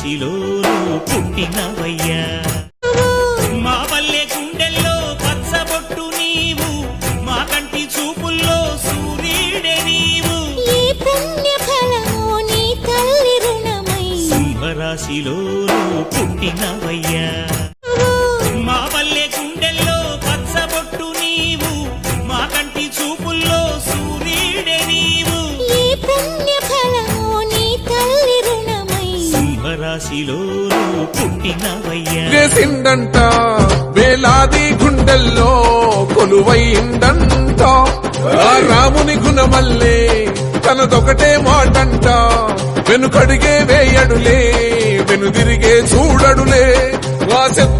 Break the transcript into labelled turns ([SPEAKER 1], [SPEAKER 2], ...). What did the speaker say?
[SPEAKER 1] సింహరాశిలో పుట్టినవయ్యా మా పల్లె గుండెల్లో పచ్చబొట్టు నీవు మా కంటి చూపుల్లో సూర్యుడే నీవు
[SPEAKER 2] ఈ పుణ్య ఫలము నీ తల్లి రుణమై
[SPEAKER 1] సింహరాశిలో పుట్టినవయ్యా మా పల్లె గుండెల్లో పచ్చబొట్టు నీవు మా కంటి చూపుల్లో సూర్యుడే నీవు
[SPEAKER 2] ఈ పుణ్య ఫలము నీ తల్లి రుణమై
[SPEAKER 1] సింహరాశిలో పుట్టినవయ్యా
[SPEAKER 3] వేసిందంట వేలాది గుండెల్లో కొలువైందంట ఆ రాముని గుణమల్లే తనదొకటే మాటంట వెనుకడిగే వేయడులే వెనుదిరిగే చూడడులే